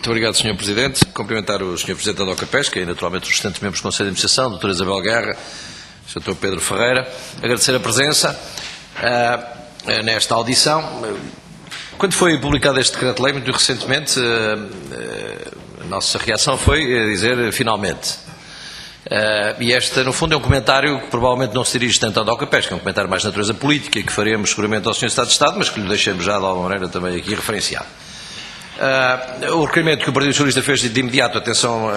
Muito obrigado, Sr. Presidente. Cumprimentar o Sr. Presidente da DOCA Pesca e, naturalmente, os restantes membros do Conselho de Administração, Dr. Isabel Guerra, Sr. Pedro Ferreira. Agradecer a presença nesta audição. Quando foi publicado este decreto-lei, muito recentemente, a nossa reação foi dizer finalmente. E este, no fundo, é um comentário que provavelmente não se dirige tanto à DOCA Pesca, é um comentário mais de natureza política, que faremos seguramente ao Sr. Estado de Estado, mas que lhe deixemos já de alguma maneira também aqui referenciado. O requerimento que o Partido Socialista fez de imediato atenção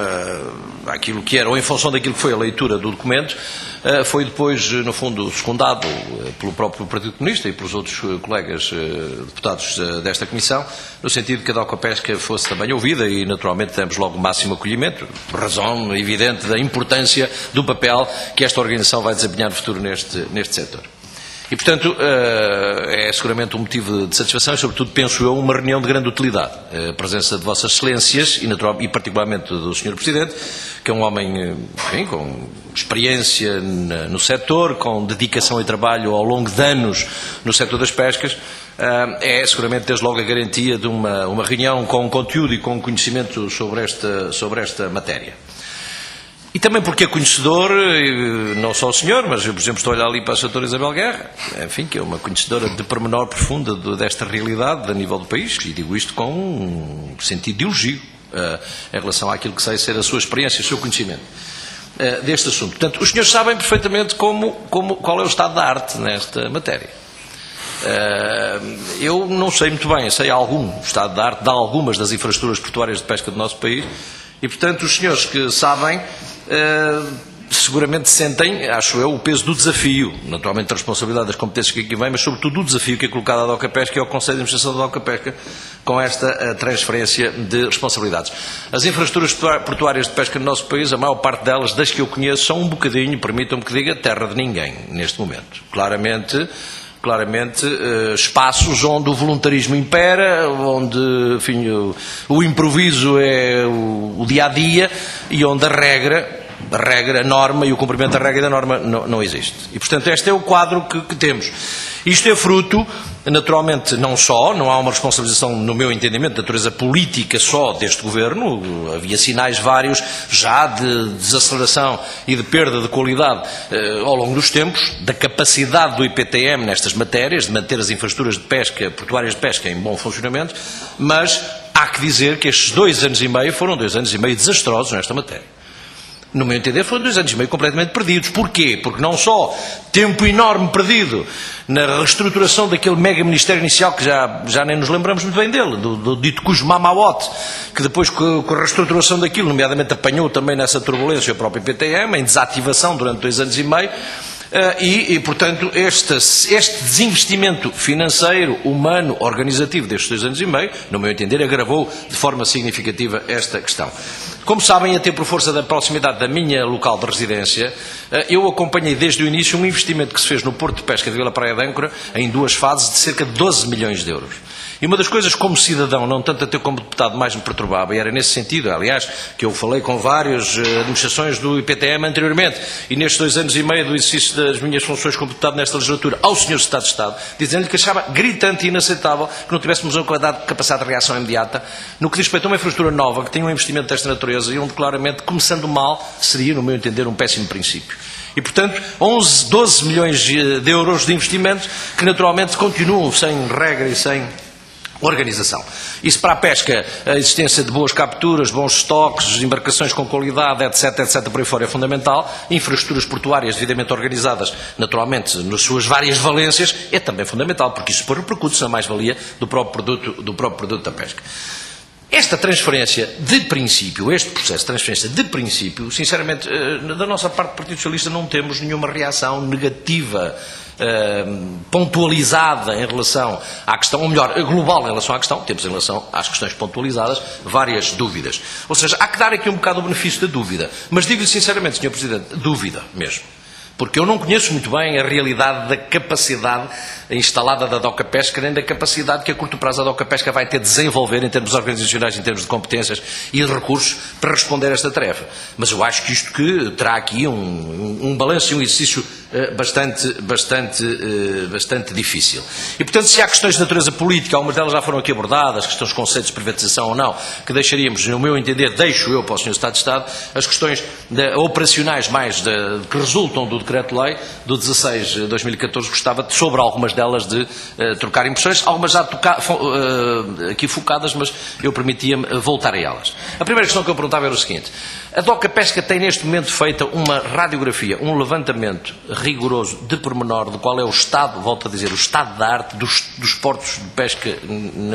àquilo que era, ou em função daquilo que foi a leitura do documento, foi depois, no fundo, secundado pelo próprio Partido Comunista e pelos outros colegas deputados desta Comissão, no sentido de que a DOCA Pesca fosse também ouvida e, naturalmente, demos logo o máximo acolhimento, por razão evidente da importância do papel que esta organização vai desempenhar no futuro neste setor. E, portanto, é seguramente um motivo de satisfação e, sobretudo, penso eu, uma reunião de grande utilidade. A presença de Vossas Excelências e particularmente do Sr. Presidente, que é um homem, enfim, com experiência no setor, com dedicação e trabalho ao longo de anos no setor das pescas, é seguramente desde logo a garantia de uma reunião com conteúdo e com conhecimento sobre esta matéria. E também porque é conhecedor, não só o senhor, mas eu, por exemplo, estou a olhar ali para a Sra. Isabel Guerra, enfim, que é uma conhecedora de pormenor profunda desta realidade a nível do país, e digo isto com um sentido de elogio em relação àquilo que sei ser a sua experiência, o seu conhecimento deste assunto. Portanto, os senhores sabem perfeitamente qual é o estado da arte nesta matéria. Eu não sei muito bem, sei algum estado da arte de algumas das infraestruturas portuárias de pesca do nosso país, e, portanto, os senhores que sabem, seguramente sentem, acho eu, o peso do desafio, naturalmente da responsabilidade das competências que aqui vêm, mas sobretudo do desafio que é colocado à DOCA Pesca e ao Conselho de Administração da DOCA Pesca com esta transferência de responsabilidades. As infraestruturas portuárias de pesca no nosso país, a maior parte delas, das que eu conheço, são um bocadinho, permitam-me que diga, terra de ninguém, neste momento. Claramente, espaços onde o voluntarismo impera, onde, enfim, o improviso é o dia-a-dia e onde a regra, a norma e o cumprimento da regra e da norma não existe. E, portanto, este é o quadro que temos. Isto é fruto, naturalmente, não há uma responsabilização, no meu entendimento, de natureza política só deste Governo, havia sinais vários já de desaceleração e de perda de qualidade ao longo dos tempos, da capacidade do IPTM nestas matérias, de manter as infraestruturas de pesca, portuárias de pesca em bom funcionamento, mas há que dizer que estes 2 anos e meio foram 2 anos e meio desastrosos nesta matéria. No meu entender, foram 2 anos e meio completamente perdidos. Porquê? Porque não só tempo enorme perdido na reestruturação daquele mega-ministério inicial, que já nem nos lembramos muito bem dele, do dito cujo Mamawot, que depois, com a reestruturação daquilo, nomeadamente apanhou também nessa turbulência o próprio IPTM, em desativação durante 2 anos e meio, e portanto, este desinvestimento financeiro, humano, organizativo destes 2 anos e meio, no meu entender, agravou de forma significativa esta questão. Como sabem, até por força da proximidade da minha local de residência, eu acompanhei desde o início um investimento que se fez no Porto de Pesca de Vila Praia de Âncora, em 2 fases, de cerca de 12 milhões de euros. E uma das coisas, como cidadão, não tanto até como deputado, mais me perturbava, e era nesse sentido, aliás, que eu falei com várias administrações do IPTM anteriormente, e nestes 2 anos e meio do exercício das minhas funções como deputado nesta legislatura, ao Sr. Estado de Estado, dizendo-lhe que achava gritante e inaceitável que não tivéssemos uma capacidade de reação imediata no que diz respeito a uma infraestrutura nova, que tem um investimento desta natureza, e onde claramente, começando mal, seria, no meu entender, um péssimo princípio. E, portanto, 12 milhões de euros de investimento que, naturalmente, continuam sem regra e sem organização. Isso para a pesca, a existência de boas capturas, bons estoques, embarcações com qualidade, etc, por aí fora é fundamental. Infraestruturas portuárias devidamente organizadas, naturalmente, nas suas várias valências, é também fundamental, porque isso depois repercute-se na mais-valia do próprio produto da pesca. Esta transferência de princípio, este processo de transferência de princípio, sinceramente, da nossa parte do Partido Socialista não temos nenhuma reação negativa, pontualizada em relação à questão, ou melhor, global em relação à questão. Temos em relação às questões pontualizadas várias dúvidas. Ou seja, há que dar aqui um bocado o benefício da dúvida. Mas digo-lhe sinceramente, Sr. Presidente, dúvida mesmo. Porque eu não conheço muito bem a realidade da capacidade instalada da DOCA Pesca, nem da capacidade que a curto prazo a DOCA Pesca vai ter de desenvolver em termos organizacionais, em termos de competências e de recursos para responder a esta tarefa. Mas eu acho que isto que terá aqui um balanço e um exercício bastante difícil. E, portanto, se há questões de natureza política, algumas delas já foram aqui abordadas, questões de conceitos de privatização ou não, que deixaríamos, no meu entender, deixo eu para o Sr. Estado de Estado, as questões operacionais mais que resultam do Decreto-Lei do 16 de 2014, gostava, sobre algumas delas, de trocar impressões, algumas já aqui focadas, mas eu permitia-me voltar a elas. A primeira questão que eu perguntava era o seguinte: a DOCA Pesca tem neste momento feita uma radiografia, um levantamento rigoroso de pormenor do qual é o estado, volto a dizer, o estado da arte dos portos de pesca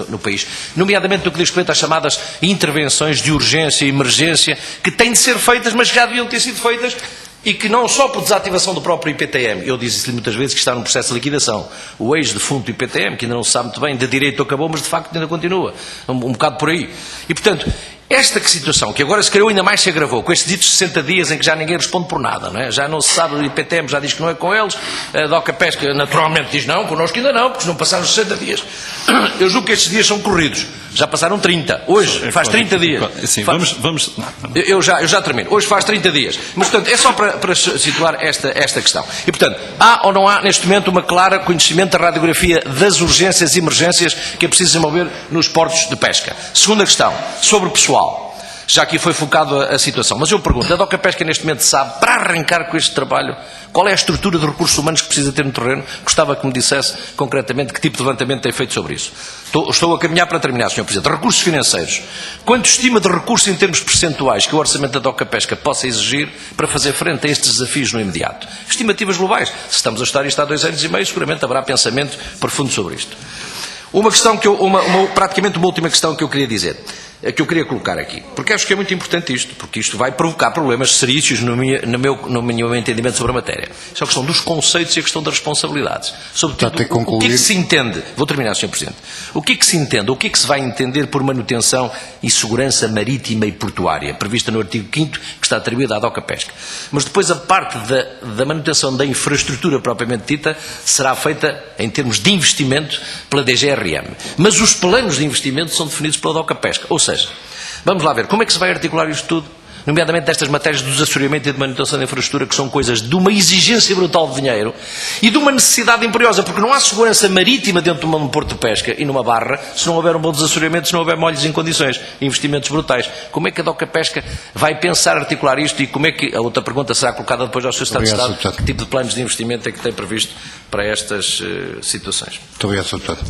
no país, nomeadamente no que diz respeito às chamadas intervenções de urgência e emergência, que têm de ser feitas, mas já deviam ter sido feitas, e que não só por desativação do próprio IPTM, eu disse-lhe muitas vezes que está num processo de liquidação, o ex-defunto IPTM, que ainda não se sabe muito bem, de direito acabou, mas de facto ainda continua, um bocado por aí. E, portanto, esta situação, que agora se calhar ainda mais se agravou, com estes ditos 60 dias em que já ninguém responde por nada, não é? Já não se sabe, o IPTM já diz que não é com eles, a DOCA Pesca naturalmente diz não, connosco ainda não, porque não passaram os 60 dias. Eu julgo que estes dias são corridos, já passaram 30, hoje faz 30 dias. Sim, vamos... Eu já termino, hoje faz 30 dias, mas portanto é só para situar esta questão. E portanto, há ou não há neste momento uma clara conhecimento da radiografia das urgências e emergências que é preciso desenvolver nos portos de pesca? Segunda questão, sobre o pessoal. Já aqui foi focado a situação, mas eu pergunto, a DOCA Pesca neste momento sabe, para arrancar com este trabalho, qual é a estrutura de recursos humanos que precisa ter no terreno? Gostava que me dissesse concretamente que tipo de levantamento tem feito sobre isso. Estou a caminhar para terminar, Sr. Presidente. Recursos financeiros. Quanto estima de recursos em termos percentuais que o orçamento da DOCA Pesca possa exigir para fazer frente a estes desafios no imediato? Estimativas globais. Se estamos a estudar isto há 2 anos e meio, seguramente haverá pensamento profundo sobre isto. Uma questão praticamente uma última questão que eu queria dizer, que eu queria colocar aqui, porque acho que é muito importante isto, porque isto vai provocar problemas seríssimos no meu entendimento sobre a matéria. Isso é a questão dos conceitos e a questão das responsabilidades. Sobretudo, o que é que se entende, vou terminar, Sr. Presidente, o que é que se entende, o que é que se vai entender por manutenção e segurança marítima e portuária, prevista no artigo 5º, que está atribuída à DOCA Pesca. Mas depois a parte da manutenção da infraestrutura propriamente dita será feita em termos de investimento pela DGRM. Mas os planos de investimento são definidos pela DOCA Pesca. Ou seja, vamos lá ver, como é que se vai articular isto tudo? Nomeadamente destas matérias do desassoreamento e de manutenção da infraestrutura, que são coisas de uma exigência brutal de dinheiro e de uma necessidade imperiosa, porque não há segurança marítima dentro de um porto de pesca e numa barra se não houver um bom desassoreamento, se não houver molhos em condições, investimentos brutais. Como é que a DOCA Pesca vai pensar articular isto e como é que, a outra pergunta será colocada depois ao Sr. Estado de Estado, que tipo de planos de investimento é que tem previsto para estas situações? Muito obrigado, Sr. Deputado.